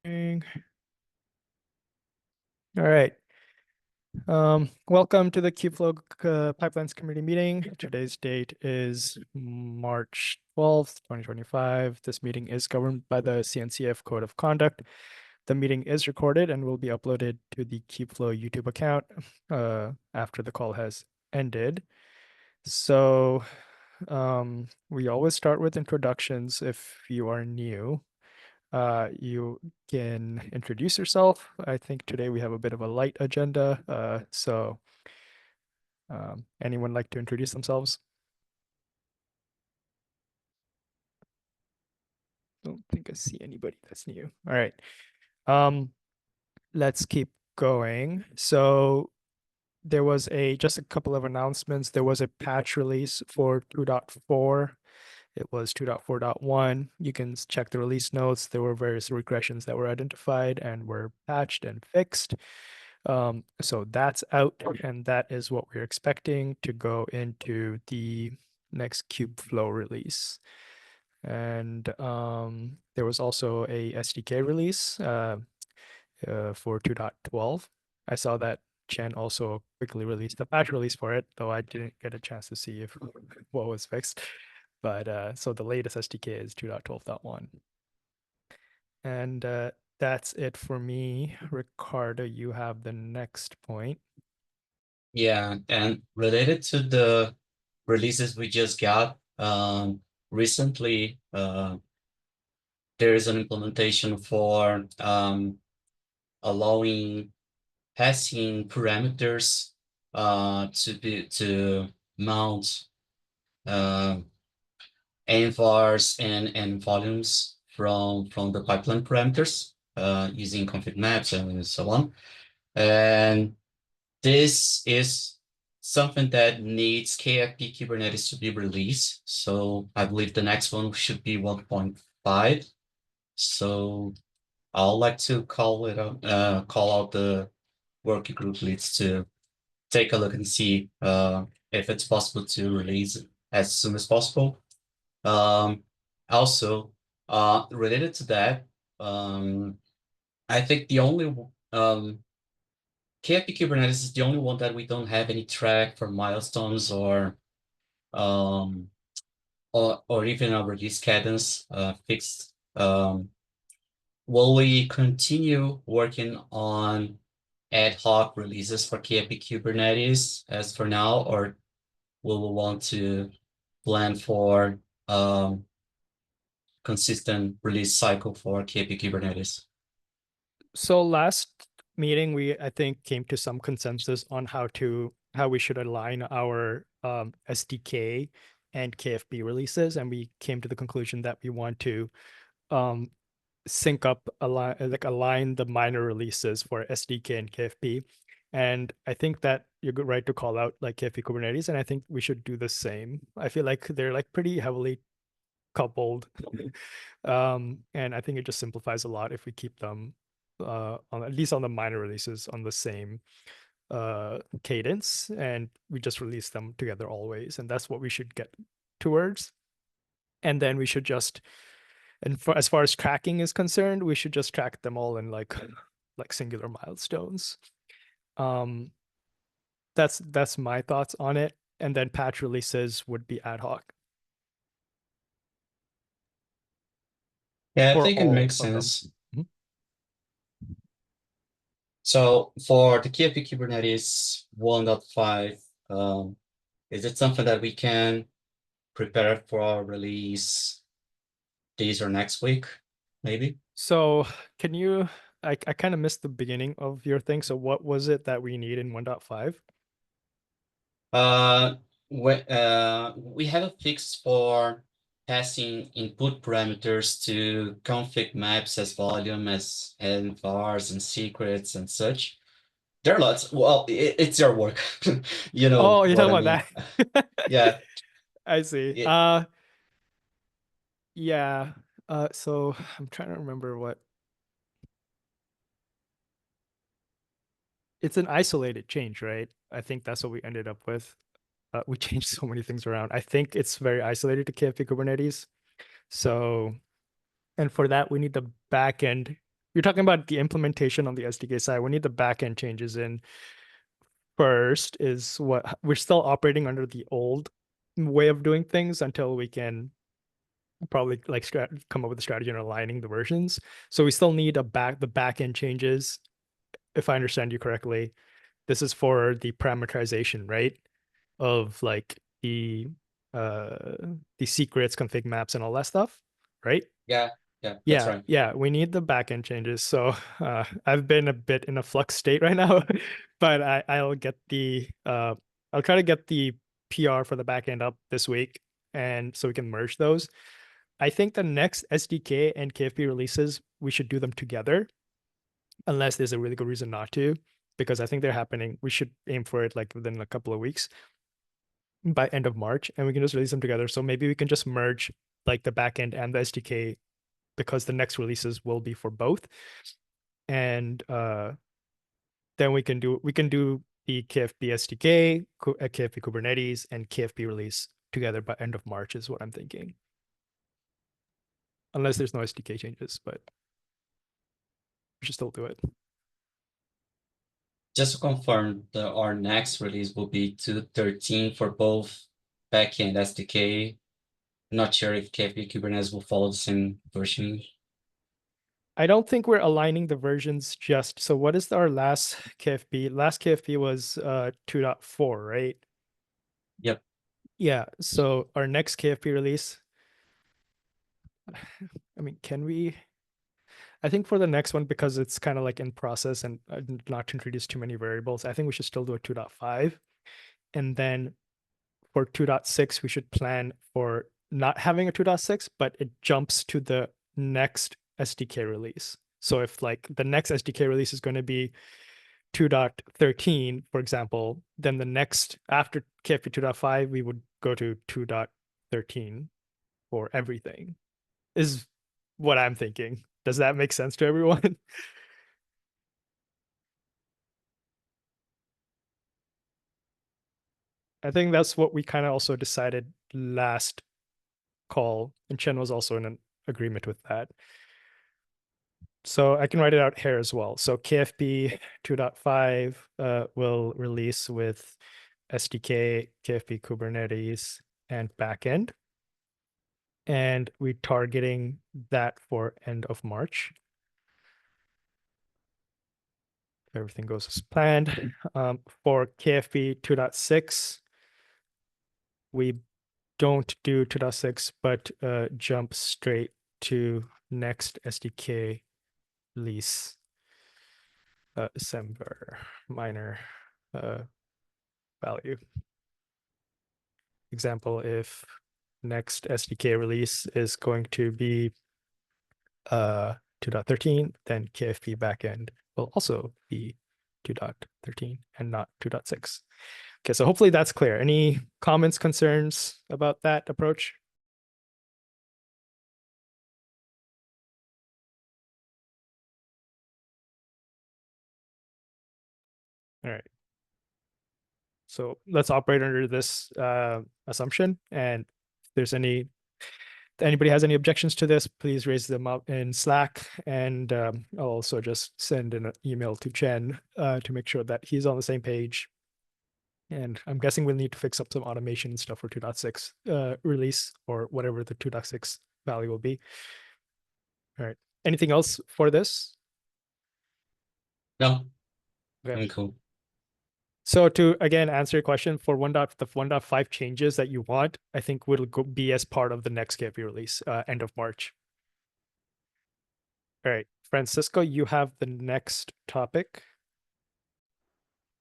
All right. Welcome to the Kubeflow Pipelines Committee meeting. Today's date is March 12th, 2025. This meeting is governed by the CNCF Code of Conduct. The meeting is recorded and will be uploaded to the Kubeflow YouTube account after the call has ended. So we always start with introductions if you are new. You can introduce yourself. I think today we have a bit of a light agenda. Anyone like to introduce themselves? Don't think I see anybody that's new. All right. Um, let's keep going. So there was just a couple of announcements. There was a patch release for 2.4. It was 2.4.1. You can check the release notes. There were various regressions that were identified and were patched and fixed. So that's out, and that is what we're expecting to go into the next Kubeflow release. And there was also a SDK release for 2.12. I saw that Chen also quickly released the patch release for it, though I didn't get a chance to see if what was fixed. But so the latest SDK is 2.12.1. And that's it for me. Ricardo, you have the next point. Yeah, and related to the releases we just got, recently, there is an implementation for allowing passing parameters to mount uh, envars and volumes from the pipeline parameters using config maps and so on. And this is something that needs KFP Kubernetes to be released. So I believe the next one should be 1.5. So I'd like to call out the working group leads to take a look and see if it's possible to release it as soon as possible. Also, related to that, I think the only KFP Kubernetes is the only one that we don't have any track for milestones um, or even a release cadence fixed. Will we continue working on ad hoc releases for KFP Kubernetes as for now, or will we want to plan for consistent release cycle for KFP Kubernetes? So last meeting, we I think came to some consensus on how we should align our SDK and KFP releases, and we came to the conclusion that we want to um, sync up align the minor releases for SDK and KFP. And I think that you're right to call out like KFP Kubernetes, and I think we should do the same. I feel like they're like pretty heavily coupled. And I think it just simplifies a lot if we keep them on at least on the minor releases on the same cadence, and we just release them together always. And that's what we should get towards. And then we should just, and for as far as tracking is concerned, we should just track them all in like singular milestones. Um, that's my thoughts on it. And then patch releases would be ad hoc Yeah, I for think it all makes of them. sense. Mhm. So for the KFP Kubernetes 1.5, is it something that we can prepare for our release this or next week, maybe? So can you, I kind of missed the beginning of your thing. So what was it that we need in 1.5? Uh, we have a fix for passing input parameters to config maps as volume, as and vars and secrets and such. There are lots. Well, it's your work. You know Oh, you're what I talking mean. about that. Yeah. I see. It, Yeah. So I'm trying to remember what it's an isolated change, right? I think that's what we ended up with. We changed so many things around. I think it's very isolated to KFP Kubernetes. So, and for that, we need the backend. you're talking about the implementation on the SDK side. We need the backend changes in first is what we're still operating under the old way of doing things until we can probably like come up with a strategy on aligning the versions. So we still need the back end changes. If I understand you correctly, this is for the parameterization, right? Of like uh the secrets, config maps, and all that stuff, right? Yeah, yeah, that's Yeah, right. yeah, we need the backend changes. So I've been a bit in a flux state right now, but I'll try to get the PR for the backend up this week, and so we can merge those. I think the next SDK and KFP releases, we should do them together, unless there's a really good reason not to, because I think they're happening. We should aim for it like within a couple of weeks by end of March, and we can just release them together. So maybe we can just merge like the backend and the SDK because the next releases will be for both. And then we can do the KFP SDK, KFP Kubernetes, and KFP release together by end of March is what I'm thinking. Unless there's no SDK changes, but we should still do it. Just to confirm, our next release will be 2.13 for both backend SDK. Not sure if KFP Kubernetes will follow the same version. I don't think we're aligning the versions just so what is our last KFP? Last KFP was 2.4, right? Yep. Yeah. So our next KFP release, I mean, can we I think for the next one, because it's kind of like in process and not to introduce too many variables, I think we should still do a 2.5. And then for 2.6, we should plan for not having a 2.6, but it jumps to the next SDK release. So if like the next SDK release is going to be 2.13, for example, then the next after KFP 2.5, we would go to 2.13 for everything, is what I'm thinking. Does that make sense to everyone? I think that's what we kind of also decided last call, and Chen was also in an agreement with that. So I can write it out here as well. So KFP 2.5 will release with SDK, KFP Kubernetes, and backend. And we're targeting that for end of March. If everything goes as planned. For KFP 2.6, we don't do 2.6, but jump straight to next SDK release, December minor value. Example, if next SDK release is going to be 2.13, then KFP backend will also be 2.13 and not 2.6. Okay, so hopefully that's clear. Any comments, concerns about that approach? All right. So let's operate under this assumption. And if there's anybody has any objections to this, please raise them up in Slack. And I'll also just send an email to Chen to make sure that he's on the same page. And I'm guessing we'll need to fix up some automation and stuff for 2.6 release or whatever the 2.6 value will be. All right. Anything else for this? No, Okay. I'm cool. So to again answer your question for the 1.5 changes that you want, I think will be as part of the next KFP release, end of March. All right, Francisco, you have the next topic.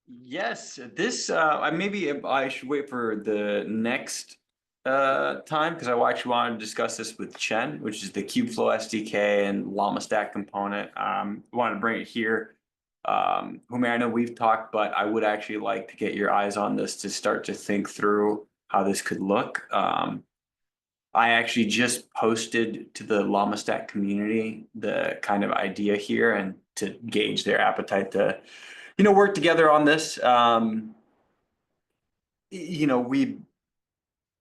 Yes, this maybe I should wait for the next time because I actually want to discuss this with Chen, which is the Kubeflow SDK and Llama Stack component. Wanted to bring it here. Whom I know we've talked, but I would actually like to get your eyes on this to start to think through how this could look. I actually just posted to the Llama Stack community the kind of idea here and to gauge their appetite to work together on this. We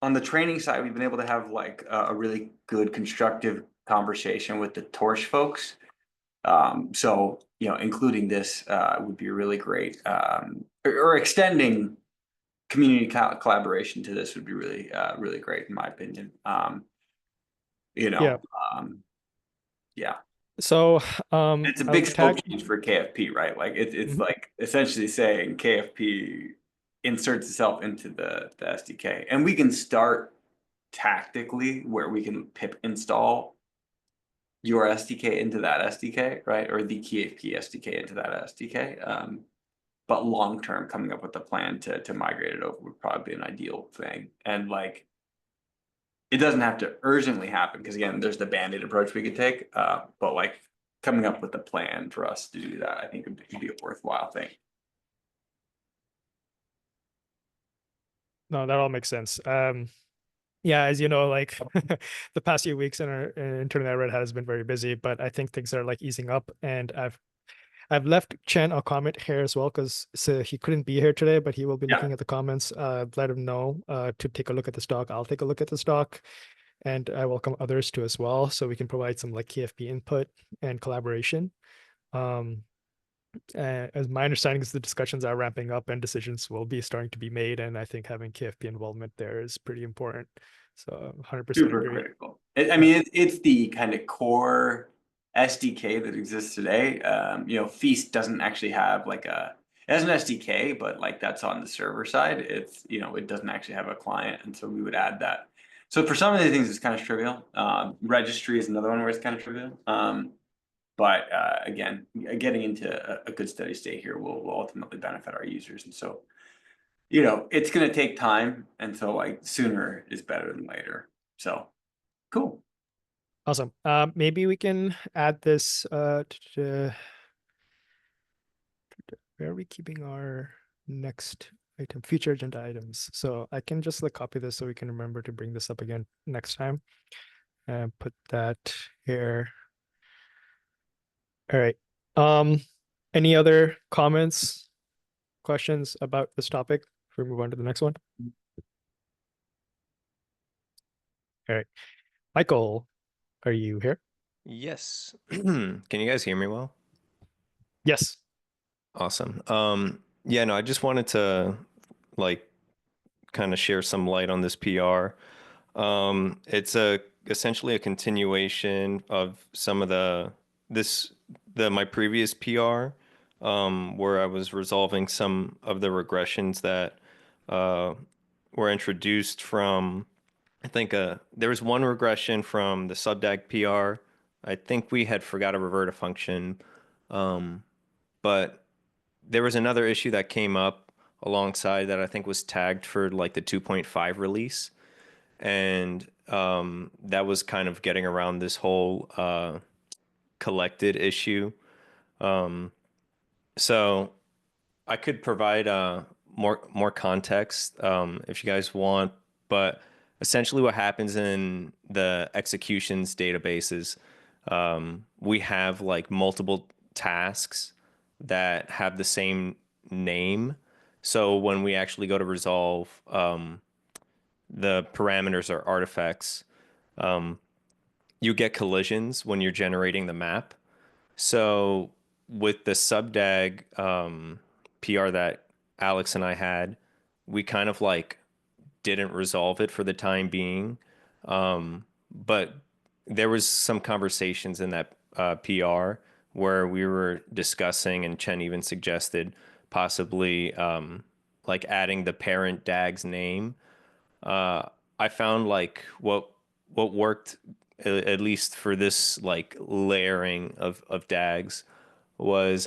on the training side, we've been able to have like a really good constructive conversation with the Torch folks. So, including this would be really great. Or extending community collaboration to this would be really, really great in my opinion. Yeah. Yeah. So It's a big I've scope tagged. change for KFP, right? Like it's Mhm. like essentially saying KFP inserts itself into the SDK, and we can start tactically where we can pip install your SDK into that SDK, right? Or the KFP SDK into that SDK. But long term, coming up with a plan to migrate it over would probably be an ideal thing. And like, it doesn't have to urgently happen because again, there's the band-aid approach we could take. But like coming up with a plan for us to do that, I think would be a worthwhile thing. No, that all makes sense. Yeah, as you know, like the past few weeks in our internet red hat has been very busy, but I think things are like easing up, and I've left Chen a comment here as well because so he couldn't be here today, but he will be Yeah, looking at the comments. Let him know to take a look at the stock. I'll take a look at the stock, and I welcome others to as well, so we can provide some like KFP input and collaboration. Um, as my understanding is the discussions are ramping up and decisions will be starting to be made, and I think having KFP involvement there is pretty important. So 100% super agree. critical. I Yeah. mean, it's the kind of core SDK that exists today. Feast doesn't actually have like it has an SDK, but like that's on the server side. It doesn't actually have a client, and so we would add that. So for some of the things, it's kind of trivial. Registry is another one where it's kind of trivial. But again, getting into a good steady state here will ultimately benefit our users, and so it's going to take time, and so like sooner is better than later. So cool. Awesome. Maybe we can add this where are we keeping our next item, future agenda items? So I can just like copy this so we can remember to bring this up again next time and put that here. All right. Any other comments, questions about this topic before we move on to the next one? All right. Michael, are you here? Yes. Can you guys hear me well? Yes. Awesome. Yeah, no, I just wanted to like kind of share some light on this PR. It's essentially a continuation of some of my previous PR, where I was resolving some of the regressions that uh were introduced from I think there was one regression from the subdag PR. I think we had forgot to revert a function, um, but there was another issue that came up alongside that I think was tagged for like the 2.5 release, and that was kind of getting around this whole collected issue. Um, so I could provide more context if you guys want, but essentially what happens in the executions databases, we have like multiple tasks that have the same name. So when we actually go to resolve the parameters or artifacts, um, you get collisions when you're generating the map. So with the subdag PR that Alex and I had, we kind of like didn't resolve it for the time being. But there was some conversations in that PR where we were discussing, and Chen even suggested possibly like adding the parent DAG's name. I found like what worked at least for this like layering of DAGs was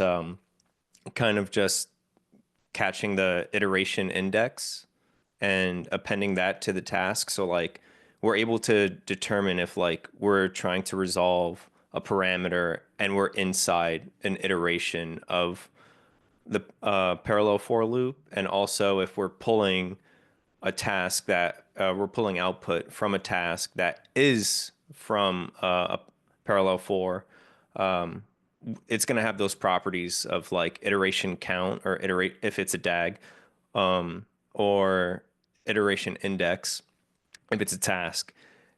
kind of just catching the iteration index and appending that to the task. So like we're able to determine if like we're trying to resolve a parameter and we're inside an iteration of the parallel for loop, and also if we're pulling a task that we're pulling output from a task that is from a parallel for, it's going to have those properties of like iteration count or iterate if it's a DAG, or iteration index if it's a task.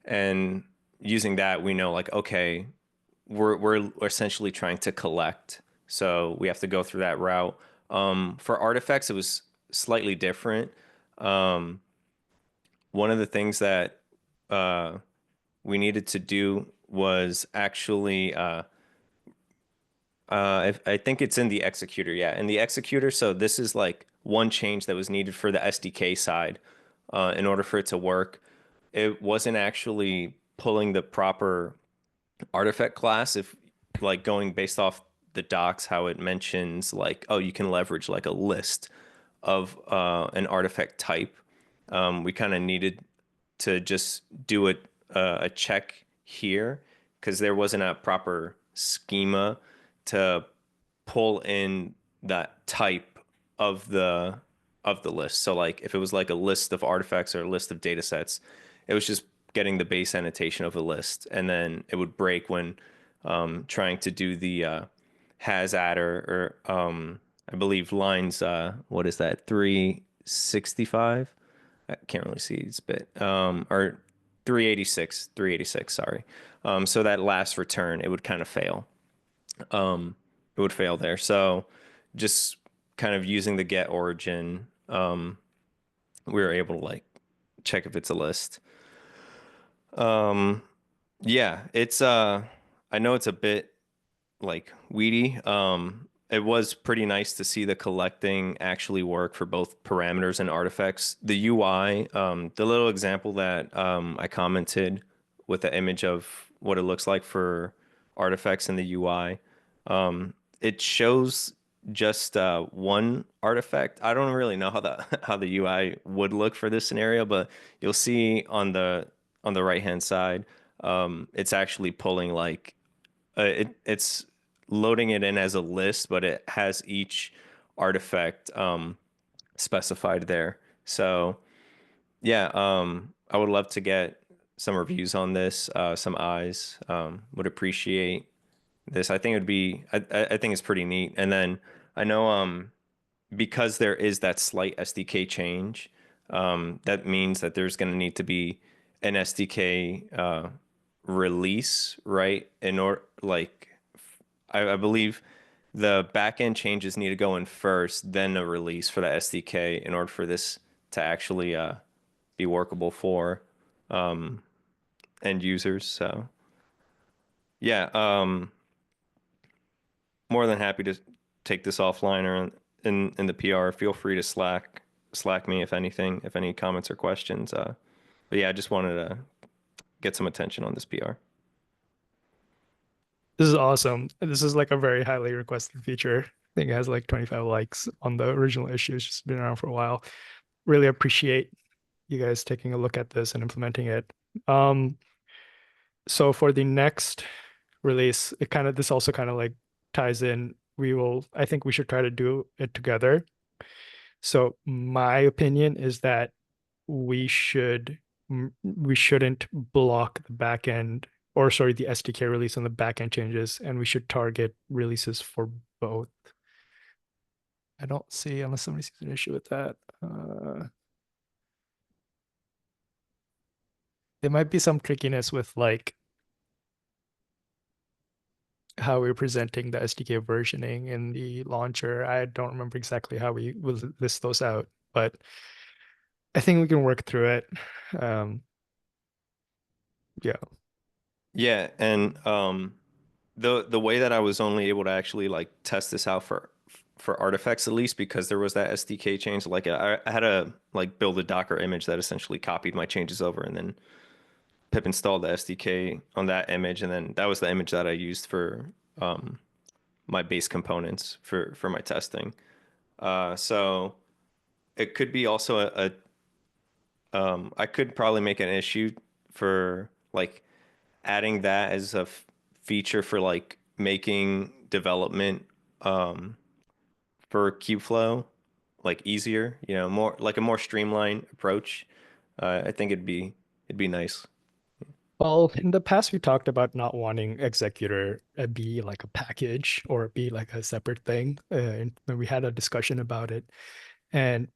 And using that, we know like, okay, we're essentially trying to collect. So we have to go through that route. For artifacts, it was slightly different. Um, One of the things that uh, we needed to do was actually I think it's in the executor. Yeah, in the executor. So this is like one change that was needed for the SDK side in order for it to work. It wasn't actually pulling the proper artifact class. If like going based off the docs, how it mentions like, oh, you can leverage like a list of an artifact type. We kind of needed to just do a check here because there wasn't a proper schema to pull in that type of the list. So like if it was like a list of artifacts or a list of data sets, it was just getting the base annotation of a list, and then it would break when trying to do the has adder or I believe lines what is that 365? I can't really see this bit. Or 386, sorry. So that last return, it would kind of fail. It would fail there. So just kind of using the get origin, we were able to like check if it's a list. Um, yeah, it's I know it's a bit like weedy. It was pretty nice to see the collecting actually work for both parameters and artifacts. The UI, the little example that I commented with the image of what it looks like for artifacts in the UI, it shows just one artifact. I don't really know how the how the UI would look for this scenario, but you'll see on the right hand side, it's actually pulling like it's loading it in as a list, but it has each artifact specified there. So yeah, I would love to get some reviews on this, some eyes. Would appreciate this. I think it would be. I think it's pretty neat. And then I know because there is that slight SDK change, that means that there's going to need to be an SDK release, right? In order, like, I believe the backend changes need to go in first, then a release for the SDK in order for this to actually be workable for um, end users. So yeah, more than happy to take this offline or in the PR. Feel free to Slack me if anything, if any comments or questions. But yeah, I just wanted to get some attention on this PR. This is awesome. This is like a very highly requested feature. I think it has like 25 likes on the original issue. It's just been around for a while. Really appreciate you guys taking a look at this and implementing it. So for the next release, this also kind of like ties in. I think we should try to do it together. So my opinion is that we shouldn't block the backend, or sorry, the SDK release on the backend changes, and we should target releases for both. I don't see, unless somebody sees an issue with that. There might be some trickiness with like how we're presenting the SDK versioning in the launcher. I don't remember exactly how we will list those out, but I think we can work through it. Yeah. Yeah, and the way that I was only able to actually like test this out for artifacts at least because there was that SDK change. Like I had to like build a Docker image that essentially copied my changes over and then pip installed the SDK on that image, and then that was the image that I used for my base components for my testing. So it could be also I could probably make an issue for like adding that as a feature for like making development for Kubeflow like easier, you know, more like a more streamlined approach. I think it'd be nice. Well, in the past, we talked about not wanting executor be like a package or be like a separate thing. And when we had a discussion about it, and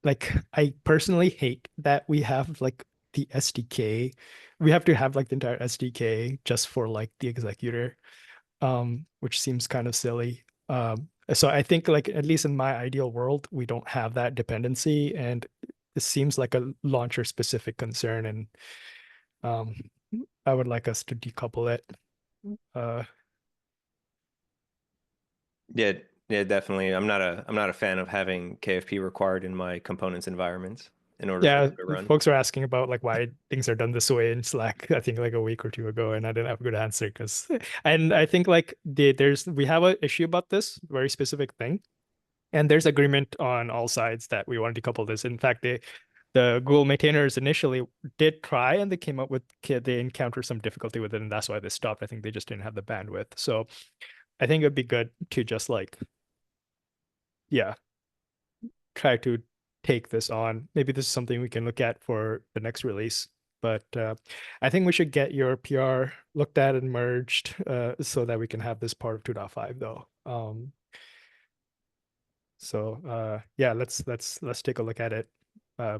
like I personally hate that we have like the SDK. We have to have like the entire SDK just for like the executor, which seems kind of silly. So I think like at least in my ideal world, we don't have that dependency, and it seems like a launcher specific concern, and um, I would like us to decouple it. Yeah, yeah, definitely. I'm not a fan of having KFP required in my components environments in order for Yeah, them to run. folks are asking about like why things are done this way in Slack, I think like a week or two ago, and I didn't have a good answer because, and I think like we have an issue about this very specific thing, and there's agreement on all sides that we want to decouple this. In fact, the Google maintainers initially did try, and they came up with they encountered some difficulty with it, and that's why they stopped. I think they just didn't have the bandwidth. So I think it'd be good to just like, yeah, try to take this on. Maybe this is something we can look at for the next release. But I think we should get your PR looked at and merged so that we can have this part of 2.5 though. Yeah, let's take a look at it.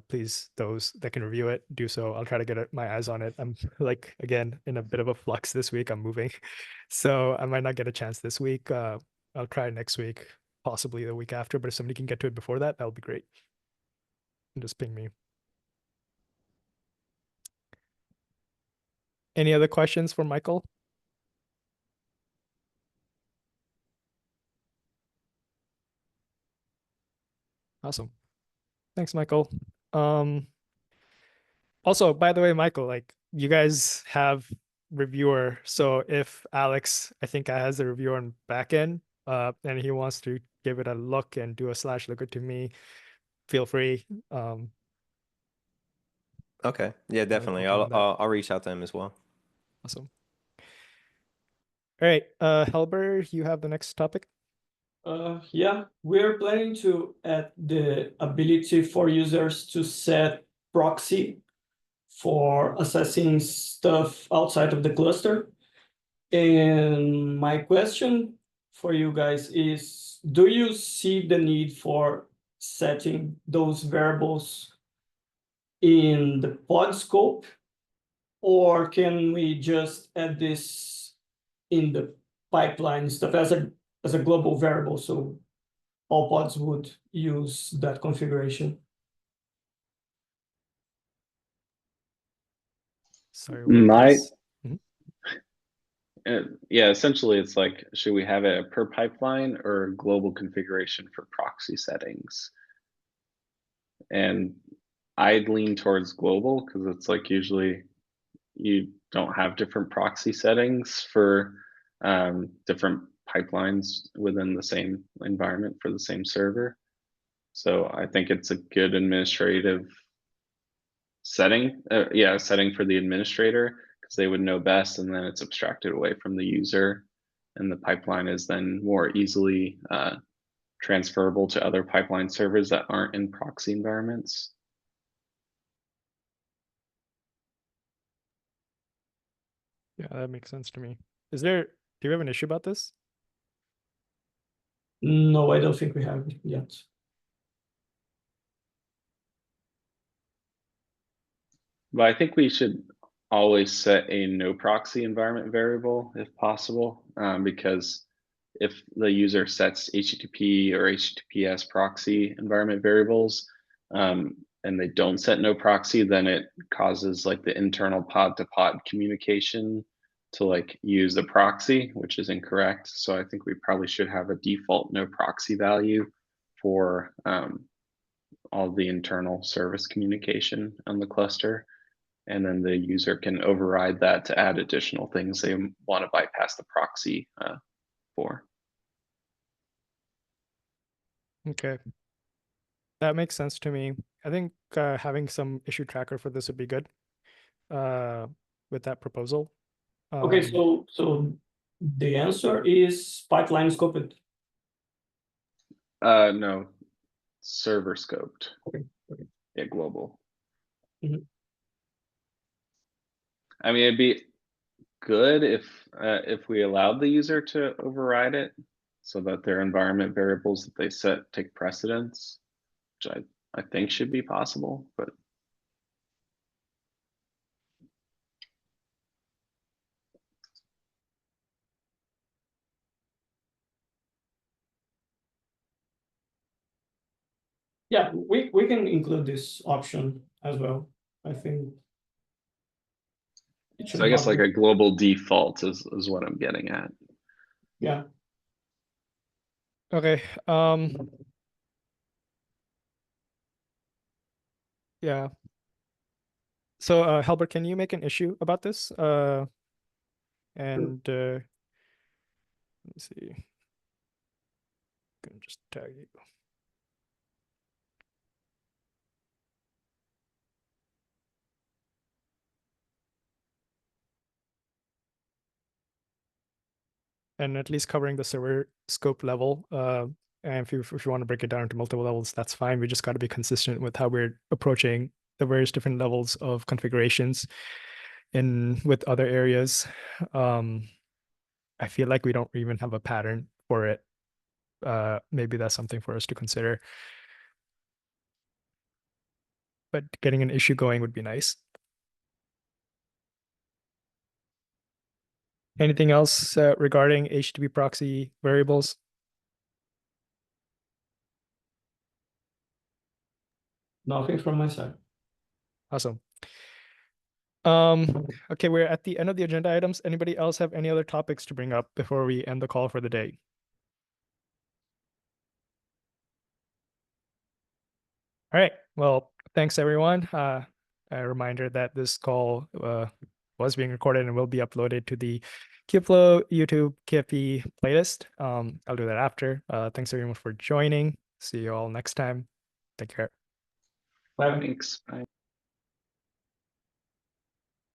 Please, those that can review it, do so. I'll try to get my eyes on it. I'm like again in a bit of a flux this week. I'm moving, so I might not get a chance this week. I'll try next week, possibly the week after. But if somebody can get to it before that, that'll be great. And just ping me. Any other questions for Michael? Awesome. Thanks, Michael. Also, by the way, Michael, like you guys have reviewer. So if Alex, I think has a reviewer on backend, and he wants to give it a look and do a slash looker to me, feel free. Okay, yeah, definitely. comment on that. I'll reach out to him as well. Awesome. All right, Helber, you have the next topic. Yeah, we're planning to add the ability for users to set proxy for accessing stuff outside of the cluster. And my question for you guys is, do you see the need for setting those variables in the pod scope, or can we just add this in the pipeline stuff as a global variable, so all pods would use that configuration? Sorry, My yeah, essentially it's like, should we have it per pipeline or global configuration for proxy settings? And I'd lean towards global because it's like usually you don't have different proxy settings for different pipelines within the same environment for the same server. So I think it's a good administrative setting. Setting for the administrator because they would know best, and then it's abstracted away from the user, and the pipeline is then more easily transferable to other pipeline servers that aren't in proxy environments. Yeah, that makes sense to me. Do you have an issue about this? No, I don't think we have it yet. But I think we should always set a no proxy environment variable if possible, because if the user sets HTTP or HTTPS proxy environment variables, and they don't set no proxy, then it causes like the internal pod to pod communication to like use the proxy, which is incorrect. So I think we probably should have a default no proxy value for all the internal service communication on the cluster. And then the user can override that to add additional things they want to bypass the proxy for. Okay. That makes sense to me. I think having some issue tracker for this would be good with that proposal. Okay, so the answer is pipeline scoped. No, server scoped. Okay. Yeah, global. Mhm. I mean, it'd be good if we allowed the user to override it so that their environment variables that they set take precedence, which I think should be possible, but Yeah, we can include this option as well. I think it should So I guess not like be- a global default is what I'm getting at. yeah. Okay. Yeah. So, Halbert, can you make an issue about this? And let me see. Can just tag you. And at least covering the server scope level. And if you want to break it down into multiple levels, that's fine. We just got to be consistent with how we're approaching the various different levels of configurations in with other areas. I feel like we don't even have a pattern for it. Maybe that's something for us to consider. But getting an issue going would be nice. Anything else regarding HTTP proxy variables? Nothing from my side. Awesome. Okay, we're at the end of the agenda items. Anybody else have any other topics to bring up before we end the call for the day? All right. Well, thanks everyone. A reminder that this call was being recorded and will be uploaded to the Kubeflow YouTube KFP playlist. I'll do that after. Thanks everyone for joining. See you all next time. Take care. Bye. Thanks. Bye.